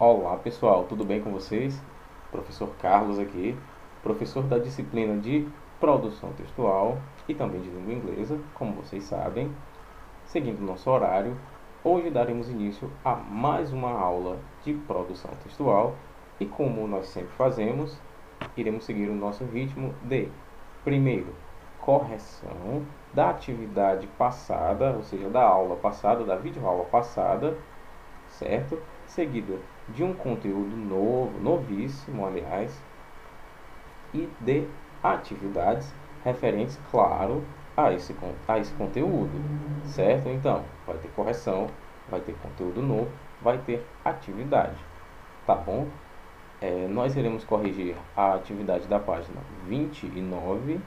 Olá pessoal, tudo bem com vocês? Professor Carlos aqui, professor da disciplina de Produção Textual e também de Língua Inglesa, como vocês sabem. Seguindo nosso horário, hoje daremos início a mais uma aula de Produção Textual e, como nós sempre fazemos, iremos seguir o nosso ritmo de, primeiro, correção da atividade passada, ou seja, da aula passada, da videoaula passada, certo? Seguido de um conteúdo novo, novíssimo, aliás, e de atividades referentes, claro, a esse conteúdo, certo? Então, vai ter correção, vai ter conteúdo novo, vai ter atividade, tá bom? Nós iremos corrigir a atividade da página 29,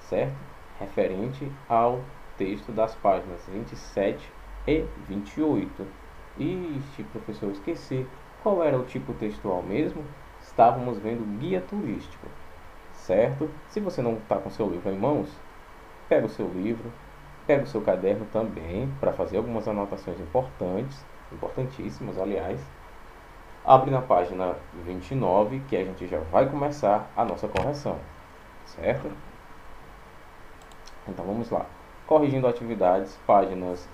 certo? Referente ao texto das páginas 27 e 28. Ixi, professor, eu esqueci. Qual era o tipo textual mesmo? Estávamos vendo guia turístico, certo? Se você não está com seu livro em mãos, pega o seu livro, pega o seu caderno também, para fazer algumas anotações importantes, importantíssimas, aliás. Abre na página 29, que a gente já vai começar a nossa correção, certo? Então vamos lá. Corrigindo atividades, páginas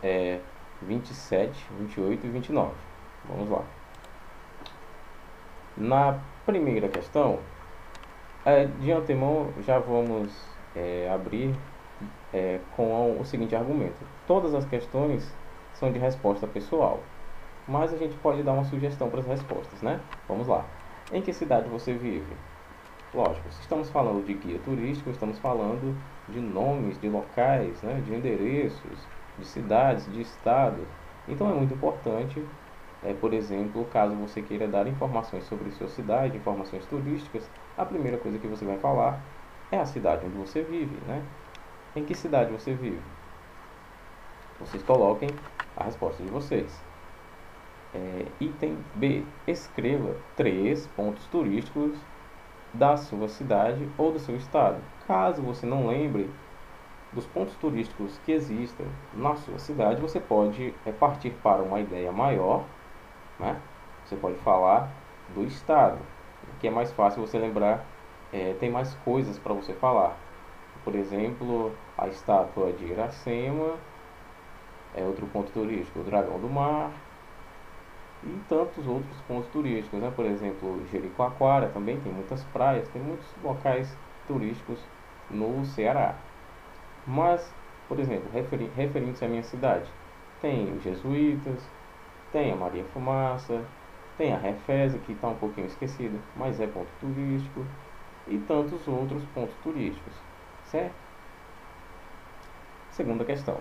27, 28 e 29. Vamos lá. Na primeira questão, de antemão já vamos abrir com o seguinte argumento. Todas as questões são de resposta pessoal, mas a gente pode dar uma sugestão para as respostas, né? Vamos lá. Em que cidade você vive? Lógico, se estamos falando de guia turístico, estamos falando de nomes de locais, né, de endereços, de cidades, de estados. Então é muito importante, por exemplo, caso você queira dar informações sobre sua cidade, informações turísticas, a primeira coisa que você vai falar é a cidade onde você vive, né? Em que cidade você vive? Vocês coloquem a resposta de vocês. Item B. Escreva 3 pontos turísticos da sua cidade ou do seu estado. Caso você não lembre dos pontos turísticos que existem na sua cidade, você pode partir para uma ideia maior, né? Você pode falar do estado, que é mais fácil você lembrar, tem mais coisas para você falar. Por exemplo, a estátua de Iracema é outro ponto turístico, o Dragão do Mar e tantos outros pontos turísticos, né? Por exemplo, Jericoacoara também tem muitas praias, tem muitos locais turísticos no Ceará. Mas, por exemplo, referindo-se à minha cidade, tem os Jesuítas, tem a Maria Fumaça, tem a Refesa, que está um pouquinho esquecida, mas é ponto turístico, e tantos outros pontos turísticos, certo? Segunda questão.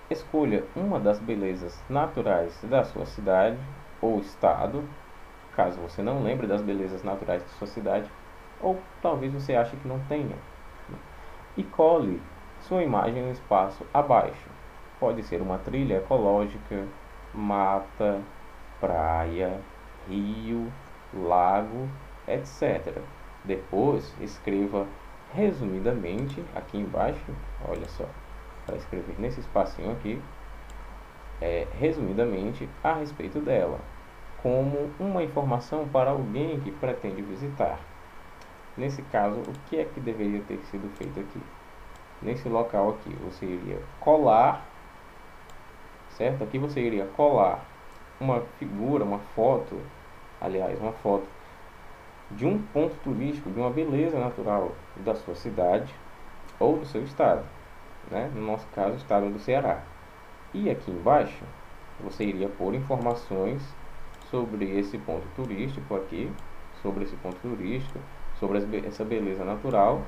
Escolha uma das belezas naturais da sua cidade ou estado, caso você não lembre das belezas naturais de sua cidade, ou talvez você ache que não tenha, e cole sua imagem no espaço abaixo. Pode ser uma trilha ecológica, mata, praia, rio, lago, etc. Depois escreva resumidamente aqui embaixo, olha só, para escrever nesse espacinho aqui, resumidamente a respeito dela, como uma informação para alguém que pretende visitar. Nesse caso, o que é que deveria ter sido feito aqui? Nesse local aqui, você iria colar, certo? Aqui você iria colar uma figura, uma foto, aliás, uma foto de um ponto turístico, de uma beleza natural da sua cidade ou do seu estado, né? No nosso caso, o estado do Ceará. E aqui embaixo, você iria pôr informações sobre esse ponto turístico aqui, sobre esse ponto turístico, sobre essa beleza natural.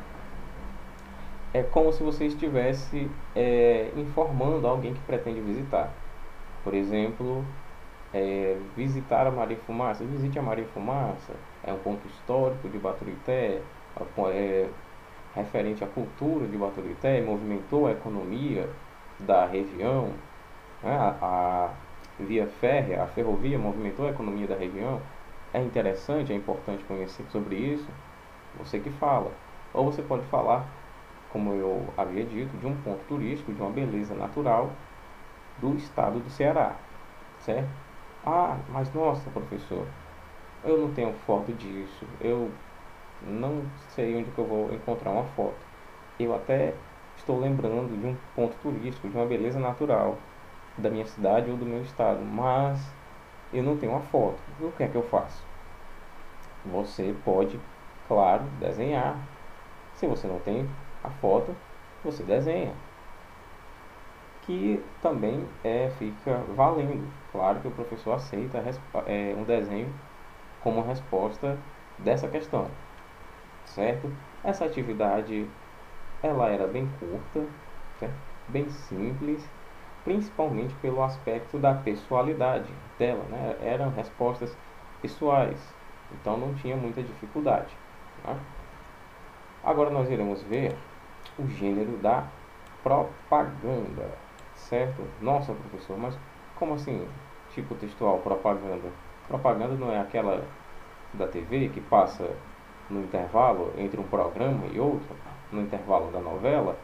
É como se você estivesse informando alguém que pretende visitar. Por exemplo, visitar a Maria Fumaça. Visite a Maria Fumaça. É um ponto histórico de Baturité, referente à cultura de Baturité, movimentou a economia da região, né? A via férrea, a ferrovia movimentou a economia da região. É interessante, é importante conhecer sobre isso. Você que fala. Ou você pode falar, como eu havia dito, de um ponto turístico, de uma beleza natural do estado do Ceará, certo? Ah, mas nossa, professor, eu não tenho foto disso, eu não sei onde que eu vou encontrar uma foto. Eu até estou lembrando de um ponto turístico, de uma beleza natural da minha cidade ou do meu estado, mas eu não tenho uma foto. E o que é que eu faço? Você pode, claro, desenhar. Se você não tem a foto, você desenha, que também fica valendo. Claro que o professor aceita um desenho como resposta dessa questão, certo? Essa atividade ela era bem curta, certo? Bem simples, principalmente pelo aspecto da pessoalidade dela, né? Eram respostas pessoais, então não tinha muita dificuldade, né? Agora nós iremos ver o gênero da propaganda, certo? Nossa, professor, mas como assim, tipo textual, propaganda? Propaganda não é aquela da TV que passa no intervalo entre um programa e outro, no intervalo da novela?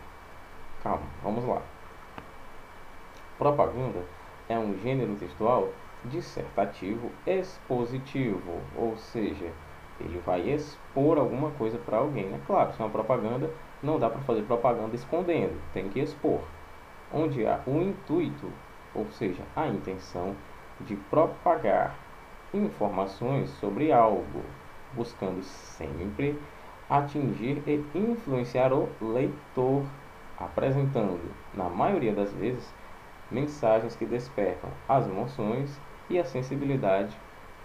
Calma, vamos lá. Propaganda é um gênero textual dissertativo expositivo, ou seja, ele vai expor alguma coisa para alguém, né? Claro, se é uma propaganda, não dá para fazer propaganda escondendo, tem que expor. Onde há o intuito, ou seja, a intenção de propagar informações sobre algo, buscando sempre atingir e influenciar o leitor, apresentando, na maioria das vezes, mensagens que despertam as emoções e a sensibilidade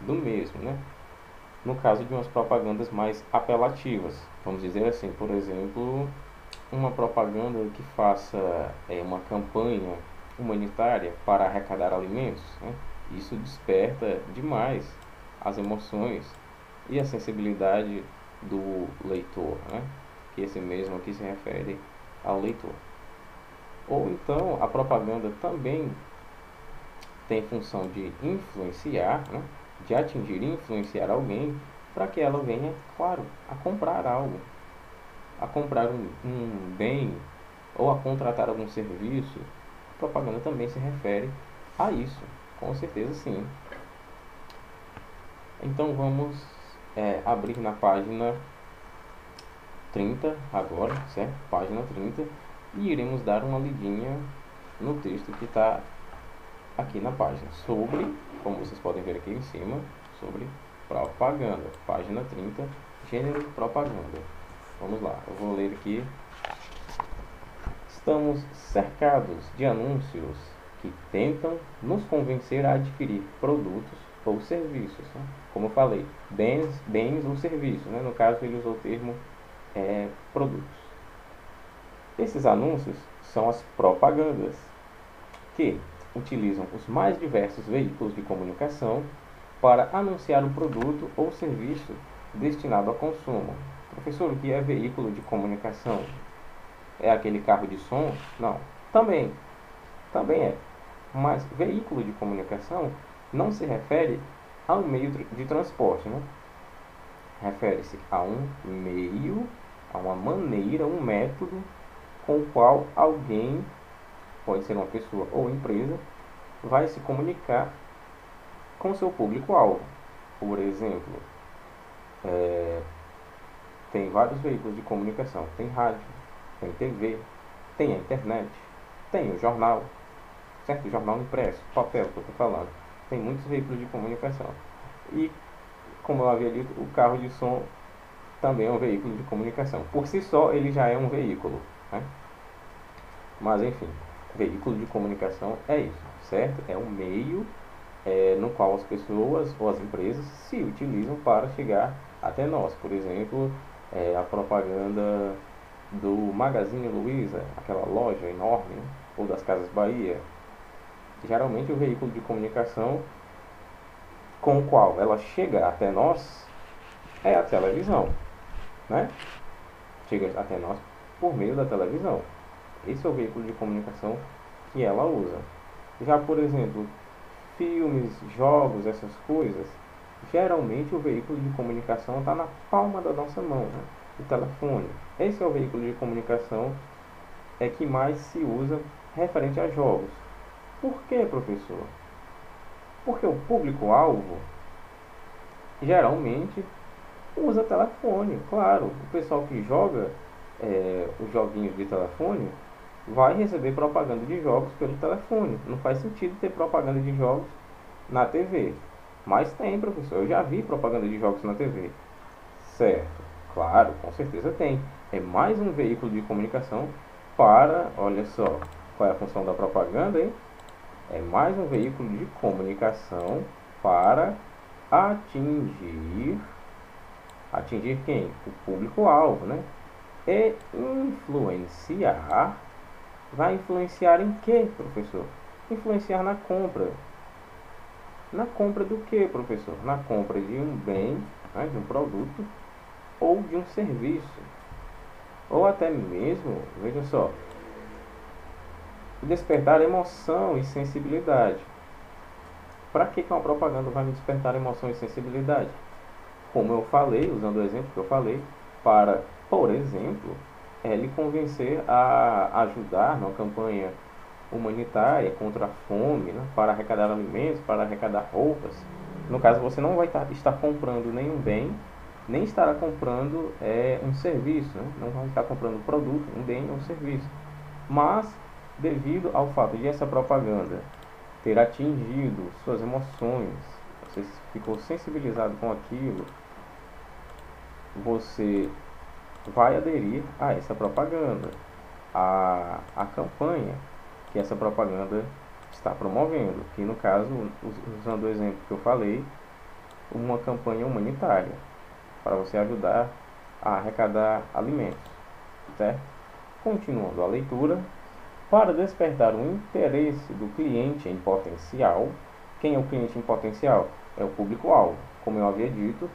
do mesmo, né? No caso de umas propagandas mais apelativas, vamos dizer assim, por exemplo, uma propaganda que faça uma campanha humanitária para arrecadar alimentos, né? Isso desperta demais as emoções e a sensibilidade do leitor, né? Que esse mesmo aqui se refere ao leitor. Ou então a propaganda também tem função de influenciar, né? De atingir e influenciar alguém para que ela venha, claro, a comprar algo, a comprar um bem ou a contratar algum serviço. A propaganda também se refere a isso, com certeza sim. Então vamos abrir na página 30 agora, certo? Página 30, e iremos dar uma lidinha no texto que está aqui na página, sobre, como vocês podem ver aqui em cima, sobre propaganda. Página 30, gênero propaganda. Vamos lá, eu vou ler aqui. Estamos cercados de anúncios que tentam nos convencer a adquirir produtos ou serviços, né? Como eu falei, bens ou serviços, né? No caso ele usou o termo produtos. Esses anúncios são as propagandas, que utilizam os mais diversos veículos de comunicação para anunciar um produto ou serviço destinado ao consumo. Professor, o que é veículo de comunicação? É aquele carro de som? Não. Também é. Mas veículo de comunicação não se refere ao meio de transporte, né? Refere-se a um meio, a uma maneira, um método com o qual alguém, pode ser uma pessoa ou empresa, vai se comunicar com seu público-alvo. Por exemplo, tem vários veículos de comunicação. Tem rádio, tem TV, tem a internet, tem o jornal, certo? O jornal impresso, papel que eu estou falando. Tem muitos veículos de comunicação. E, como eu havia dito, o carro de som também é um veículo de comunicação. Por si só, ele já é um veículo, né? Mas, enfim, veículo de comunicação é isso, certo? É um meio no qual as pessoas ou as empresas se utilizam para chegar até nós. Por exemplo, a propaganda do Magazine Luiza, aquela loja enorme, né? Ou das Casas Bahia. Geralmente o veículo de comunicação com o qual ela chega até nós é a televisão, né? Chega até nós por meio da televisão. Esse é o veículo de comunicação que ela usa. Já, por exemplo, filmes, jogos, essas coisas, geralmente o veículo de comunicação está na palma da nossa mão, né? O telefone. Esse é o veículo de comunicação que mais se usa referente a jogos. Por que, professor? Porque o público-alvo geralmente usa telefone, claro. O pessoal que joga os joguinhos de telefone vai receber propaganda de jogos pelo telefone. Não faz sentido ter propaganda de jogos na TV. Mas tem, professor. Eu já vi propaganda de jogos na TV. Certo. Claro, com certeza tem. É mais um veículo de comunicação para, olha só, qual é a função da propaganda, hein? É mais um veículo de comunicação para atingir, atingir quem? O público-alvo, né? E influenciar, vai influenciar em quê, professor? Influenciar na compra. Na compra do que, professor? Na compra de um bem, né, de um produto ou de um serviço. Ou até mesmo, veja só, despertar emoção e sensibilidade. Para que uma propaganda vai me despertar emoção e sensibilidade? Como eu falei, usando o exemplo que eu falei, para, por exemplo, lhe convencer a ajudar numa campanha humanitária contra a fome, né, para arrecadar alimentos, para arrecadar roupas. No caso, você não vai estar comprando nenhum bem, nem estará comprando um serviço, né? Não vai estar comprando um produto, um bem ou um serviço. Mas, devido ao fato de essa propaganda ter atingido suas emoções, você ficou sensibilizado com aquilo, você vai aderir a essa propaganda, a campanha que essa propaganda está promovendo, que no caso, usando o exemplo que eu falei, uma campanha humanitária para você ajudar a arrecadar alimentos, certo? Continuando a leitura, para despertar o interesse do cliente em potencial. Quem é o cliente em potencial? É o público-alvo. Como eu havia dito,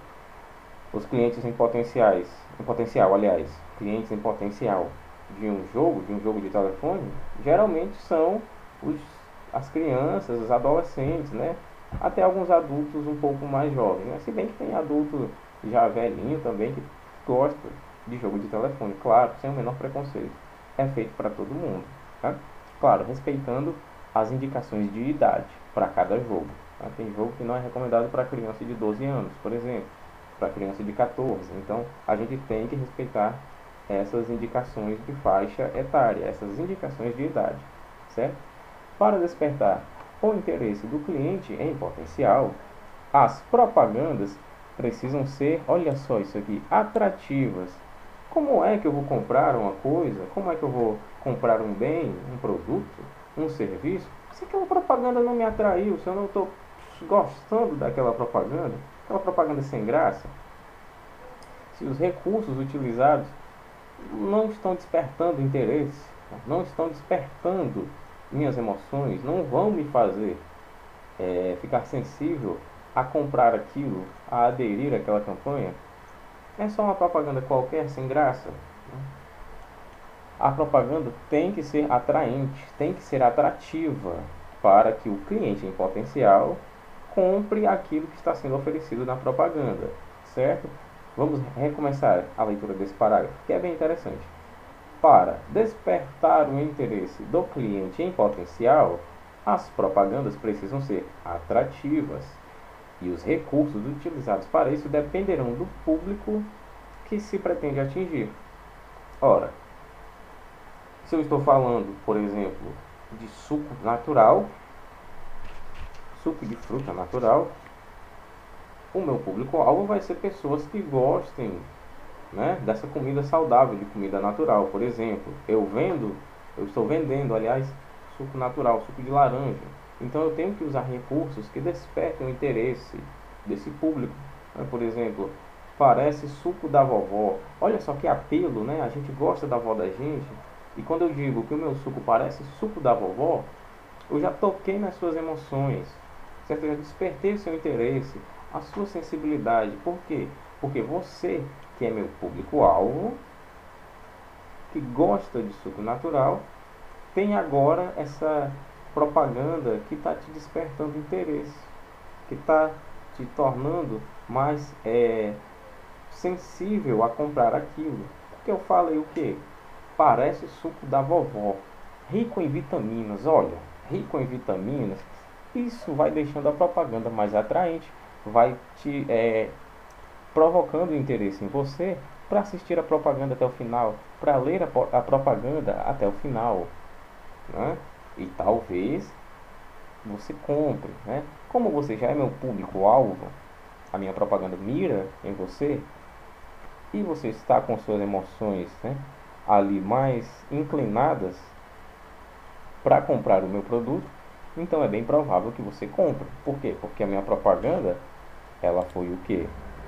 os clientes em potencial, aliás, clientes em potencial de um jogo de telefone, geralmente são as crianças, os adolescentes, né? Até alguns adultos um pouco mais jovens, né? Se bem que tem adulto já velhinho também que gosta de jogo de telefone, claro, sem o menor preconceito. É feito para todo mundo, tá? Claro, respeitando as indicações de idade para cada jogo, tá? Tem jogo que não é recomendado para criança de 12 anos, por exemplo, para criança de 14. Então, a gente tem que respeitar essas indicações de faixa etária, essas indicações de idade, certo? Para despertar o interesse do cliente em potencial, as propagandas precisam ser, olha só isso aqui, atrativas. Como é que eu vou comprar uma coisa? Como é que eu vou comprar um bem, um produto, um serviço? Se aquela propaganda não me atraiu, se eu não estou gostando daquela propaganda, aquela propaganda sem graça, se os recursos utilizados não estão despertando interesse, não estão despertando minhas emoções, não vão me fazer ficar sensível a comprar aquilo, a aderir àquela campanha, é só uma propaganda qualquer, sem graça. A propaganda tem que ser atraente, tem que ser atrativa para que o cliente em potencial compre aquilo que está sendo oferecido na propaganda, certo? Vamos recomeçar a leitura desse parágrafo, que é bem interessante. Para despertar o interesse do cliente em potencial, as propagandas precisam ser atrativas e os recursos utilizados para isso dependerão do público que se pretende atingir. Ora, se eu estou falando, por exemplo, de suco natural, suco de fruta natural, o meu público-alvo vai ser pessoas que gostem, né, dessa comida saudável, de comida natural. Por exemplo, eu estou vendendo, aliás, suco natural, suco de laranja. Então eu tenho que usar recursos que despertem o interesse desse público. Por exemplo, parece suco da vovó. Olha só que apelo, né? A gente gosta da avó da gente. E quando eu digo que o meu suco parece suco da vovó, eu já toquei nas suas emoções, certo? Eu já despertei o seu interesse, a sua sensibilidade. Por quê? Porque você, que é meu público-alvo, que gosta de suco natural, tem agora essa propaganda que está te despertando interesse, que está te tornando mais sensível a comprar aquilo. Porque eu falei o quê? Parece suco da vovó, rico em vitaminas. Olha, rico em vitaminas Isso vai deixando a propaganda mais atraente, vai te provocando interesse em você para assistir a propaganda até o final, para ler a propaganda até o final, né? E talvez você compre, né? Como você já é meu público-alvo, a minha propaganda mira em você e você está com suas emoções, né, ali mais inclinadas para comprar o meu produto, então é bem provável que você compre. Por quê? Porque a minha propaganda, ela foi o quê?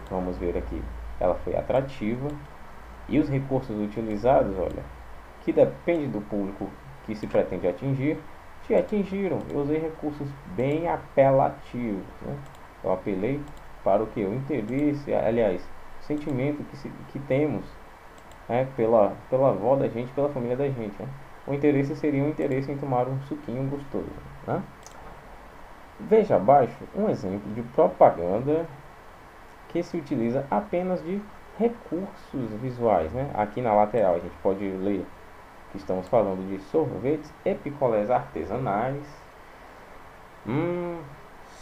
Vamos ver aqui. Ela foi atrativa e os recursos utilizados, olha, que depende do público que se pretende atingir, te atingiram. Eu usei recursos bem apelativos, né? Eu apelei para o que? O interesse, aliás, o sentimento que temos, né, pela avó da gente, pela família da gente, né? O interesse seria um interesse em tomar um suquinho gostoso, né? Veja abaixo um exemplo de propaganda que se utiliza apenas de recursos visuais, né? Aqui na lateral a gente pode ler que estamos falando de sorvetes e picolés artesanais. Hum,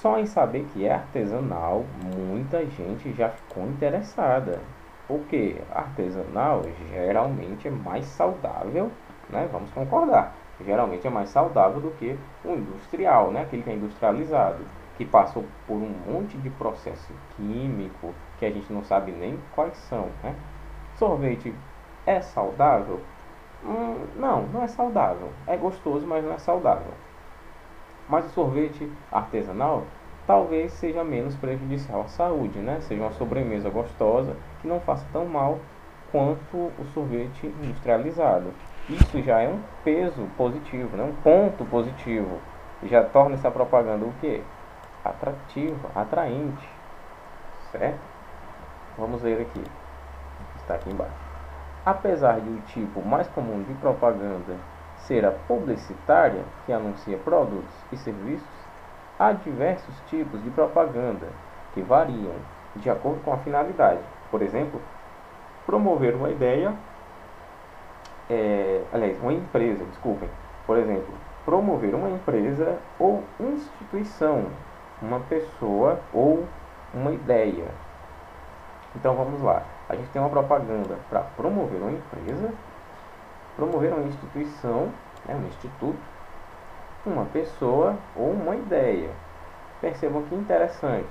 Só em saber que é artesanal, muita gente já ficou interessada. Porque artesanal geralmente é mais saudável, né? Vamos concordar. Geralmente é mais saudável do que o industrial, né? Aquele que é industrializado, que passou por um monte de processo químico que a gente não sabe nem quais são, né? Sorvete é saudável? Não, não é saudável. É gostoso, mas não é saudável. Mas o sorvete artesanal talvez seja menos prejudicial à saúde, né? Seja uma sobremesa gostosa que não faça tão mal quanto o sorvete industrializado. Isso já é um peso positivo, né? Um ponto positivo. Já torna essa propaganda o quê? Atrativa, atraente, certo? Vamos ler aqui. Está aqui embaixo. Apesar de o tipo mais comum de propaganda ser a publicitária, que anuncia produtos e serviços, há diversos tipos de propaganda que variam de acordo com a finalidade. Por exemplo, promover uma ideia, aliás, uma empresa, desculpem. Por exemplo, promover uma empresa ou instituição, uma pessoa ou uma ideia. Então vamos lá. A gente tem uma propaganda para promover uma empresa, promover uma instituição, né, um instituto, uma pessoa ou uma ideia. Percebam que interessante.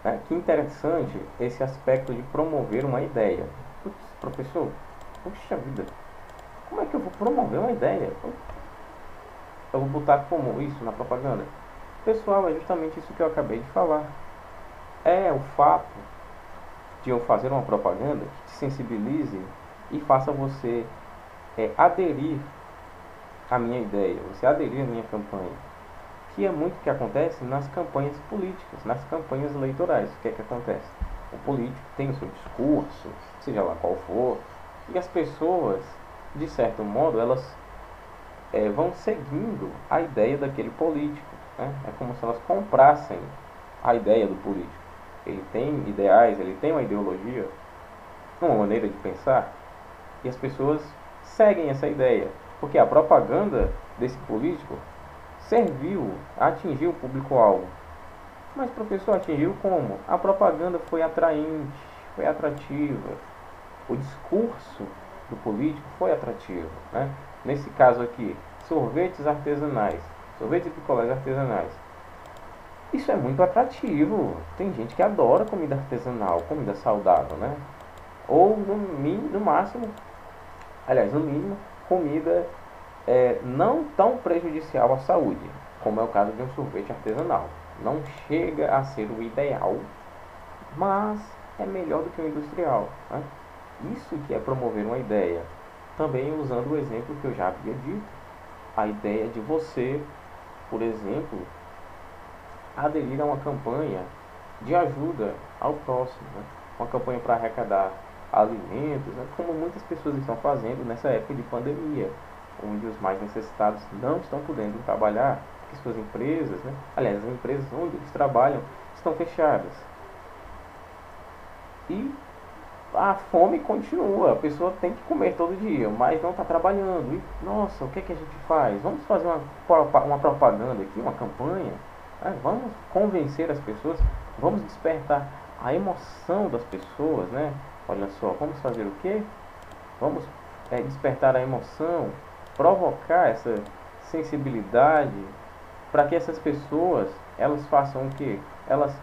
Né? Que interessante esse aspecto de promover uma ideia. Putz, professor, puxa vida, como é que eu vou promover uma ideia? Eu vou botar como isso na propaganda? Pessoal, é justamente isso que eu acabei de falar. É o fato de eu fazer uma propaganda que te sensibilize e faça você aderir à minha ideia, você aderir à minha campanha. Que é muito o que acontece nas campanhas políticas, nas campanhas eleitorais. O que é que acontece? O político tem o seu discurso, seja lá qual for, e as pessoas, de certo modo, elas vão seguindo a ideia daquele político. Né? É como se elas comprassem a ideia do político. Ele tem ideais, ele tem uma ideologia, uma maneira de pensar, e as pessoas seguem essa ideia, porque a propaganda desse político serviu a atingir o público-alvo. Mas, professor, atingiu como? A propaganda foi atraente, foi atrativa, o discurso do político foi atrativo. Né? Nesse caso aqui, sorvetes artesanais, sorvetes e picolés artesanais. Isso é muito atrativo. Tem gente que adora comida artesanal, comida saudável, né? Ou no máximo, aliás, no mínimo, comida não tão prejudicial à saúde, como é o caso de um sorvete artesanal. Não chega a ser o ideal, mas é melhor do que o industrial. Né? Isso que é promover uma ideia. Também usando o exemplo que eu já havia dito, a ideia de você, por exemplo, aderir a uma campanha de ajuda ao próximo, né? Uma campanha para arrecadar alimentos, né? Como muitas pessoas estão fazendo nessa época de pandemia, onde os mais necessitados não estão podendo trabalhar, porque suas empresas, né? Aliás, as empresas onde eles trabalham estão fechadas. E a fome continua, a pessoa tem que comer todo dia, mas não está trabalhando. E, nossa, o que é que a gente faz? Vamos fazer uma propaganda aqui, uma campanha, né? Vamos convencer as pessoas, vamos despertar a emoção das pessoas, né? Olha só, vamos fazer o quê? Vamos despertar a emoção, provocar essa sensibilidade para que essas pessoas elas façam o quê? Elas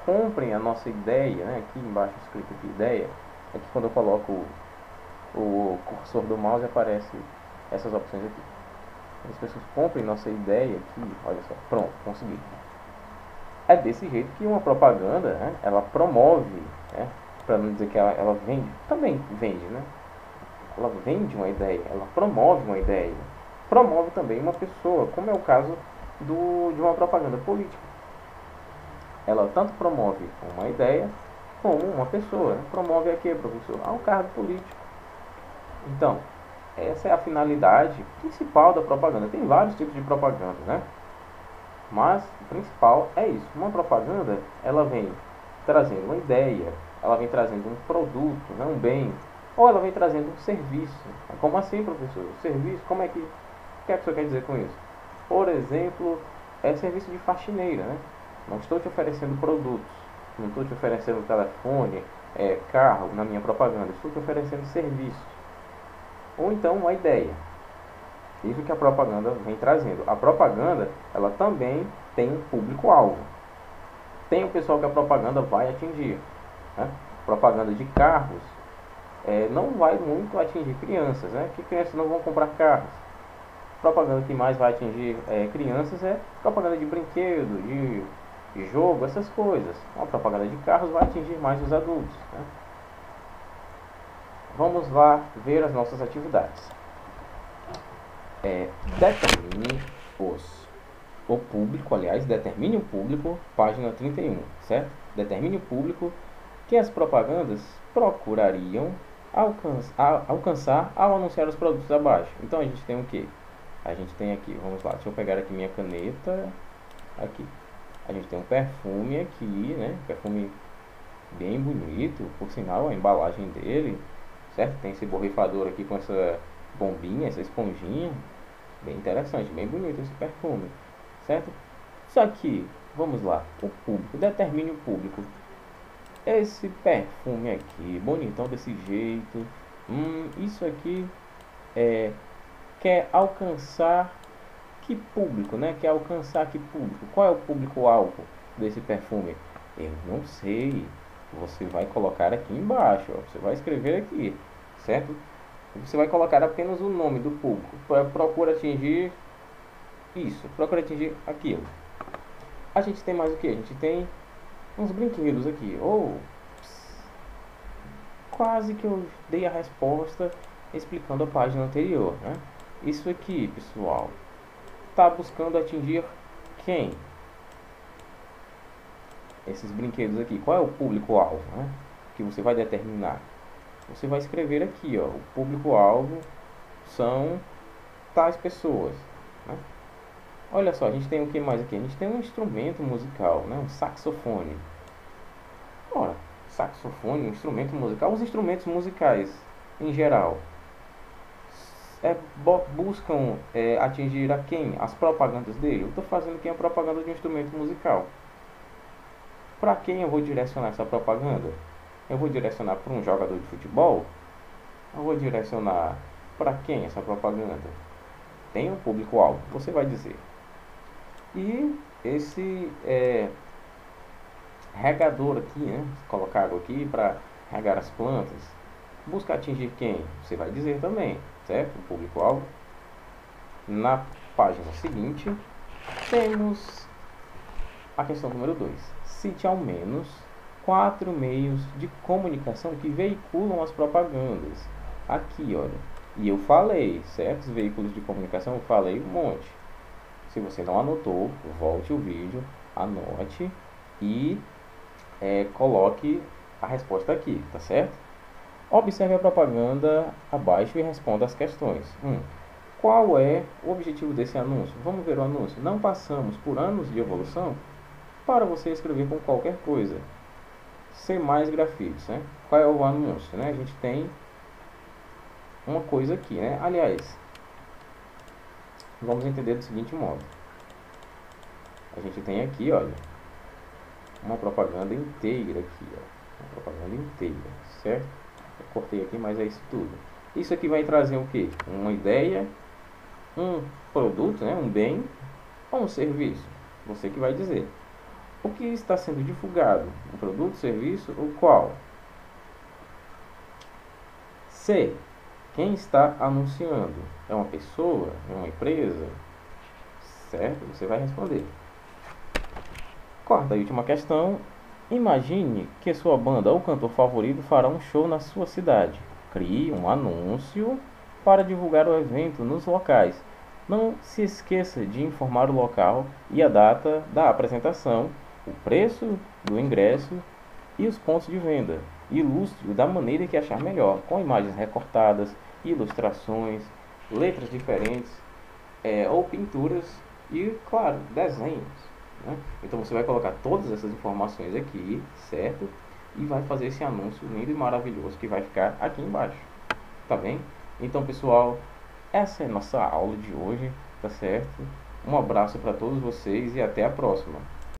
comprem a nossa ideia, né? Aqui embaixo escrito aqui ideia, é que quando eu coloco o cursor do mouse aparece essas opções aqui. As pessoas comprem nossa ideia aqui, olha só, pronto, consegui. É desse jeito que uma propaganda, né, ela promove, né, para não dizer que ela vende, também vende, né? Ela vende uma ideia, ela promove uma ideia, promove também uma pessoa, como é o caso de uma propaganda política. Ela tanto promove uma ideia como uma pessoa, né? Promove aqui, professor, um cargo político. Então, essa é a finalidade principal da propaganda. Tem vários tipos de propaganda, né? Mas o principal é isso. Uma propaganda, ela vem trazendo uma ideia, ela vem trazendo um produto, né, um bem, ou ela vem trazendo um serviço. Como assim, professor? Serviço, como é que... O que é que você quer dizer com isso? Por exemplo, é serviço de faxineira, né? Não estou te oferecendo produtos, não estou te oferecendo telefone, carro na minha propaganda, estou te oferecendo serviço. Ou então uma ideia. Isso que a propaganda vem trazendo. A propaganda, ela também tem um público-alvo. Tem o pessoal que a propaganda vai atingir, né? Propaganda de carros não vai muito atingir crianças, né? Que crianças não vão comprar carros. Propaganda que mais vai atingir crianças é propaganda de brinquedo, de jogo, essas coisas. Uma propaganda de carros vai atingir mais os adultos, né? Vamos lá ver as nossas atividades. Determine o público, aliás, determine o público, página 31, certo? Determine o público que as propagandas procurariam alcançar ao anunciar os produtos abaixo. Então a gente tem o que? A gente tem aqui, vamos lá, deixa eu pegar aqui minha caneta, aqui. A gente tem um perfume aqui, né? Perfume bem bonito, por sinal, a embalagem dele, certo? Tem esse borrifador aqui com essa bombinha, essa esponjinha, bem interessante, bem bonito esse perfume, certo? Só que, vamos lá, o público, determine o público. Esse perfume aqui, bonitão desse jeito, isso aqui quer alcançar que público, né? Quer alcançar que público? Qual é o público-alvo desse perfume? Eu não sei. Você vai colocar aqui embaixo, ó. Você vai escrever aqui, certo? Você vai colocar apenas o nome do público. Procura atingir isso, procura atingir aquilo. A gente tem mais o que? A gente tem uns brinquedos aqui. Quase que eu dei a resposta explicando a página anterior, né? Isso aqui, pessoal, está buscando atingir quem? Esses brinquedos aqui, qual é o público-alvo, né? Que você vai determinar. Você vai escrever aqui, ó, o público-alvo são tais pessoas, né? Olha só, a gente tem o que mais aqui? A gente tem um instrumento musical, né? Um saxofone. Ora, saxofone, um instrumento musical. Os instrumentos musicais, em geral, buscam atingir a quem? As propagandas dele. Eu estou fazendo aqui a propaganda de um instrumento musical. Para quem eu vou direcionar essa propaganda? Eu vou direcionar para um jogador de futebol? Eu vou direcionar para quem essa propaganda? Tem um público-alvo, você vai dizer. E esse regador aqui, né? Colocar água aqui para regar as plantas. Busca atingir quem? Você vai dizer também, certo? O público-alvo. Na página seguinte, temos a questão número 2. Cite ao menos 4 meios de comunicação que veiculam as propagandas. Aqui, olha. E eu falei, certos veículos de comunicação, eu falei um monte. Se você não anotou, volte o vídeo, anote e coloque a resposta aqui, tá certo? Observe a propaganda abaixo e responda as questões. Qual é o objetivo desse anúncio? Vamos ver o anúncio. Não passamos por anos de evolução? Para você escrever com qualquer coisa. ser mais grafites, né? Qual é o anúncio, né? A gente tem uma coisa aqui, né? Aliás, vamos entender do seguinte modo. A gente tem aqui, olha, uma propaganda inteira aqui, ó. Uma propaganda inteira, certo? Eu cortei aqui, mas é isso tudo. Isso aqui vai trazer o quê? Uma ideia, um produto, né? Um bem ou um serviço? Você que vai dizer. O que está sendo divulgado? Um produto, serviço ou qual? C. Quem está anunciando? É uma pessoa? É uma empresa? Certo? Você vai responder. Quarta e última questão. Imagine que sua banda ou cantor favorito fará um show na sua cidade. Crie um anúncio para divulgar o evento nos locais. Não se esqueça de informar o local e a data da apresentação, o preço do ingresso e os pontos de venda. Ilustre da maneira que achar melhor, com imagens recortadas, ilustrações, letras diferentes, ou pinturas e, claro, desenhos. Né? Então você vai colocar todas essas informações aqui, certo? E vai fazer esse anúncio lindo e maravilhoso que vai ficar aqui embaixo, tá bem? Então, pessoal, essa é a nossa aula de hoje, tá certo? Um abraço para todos vocês e até a próxima.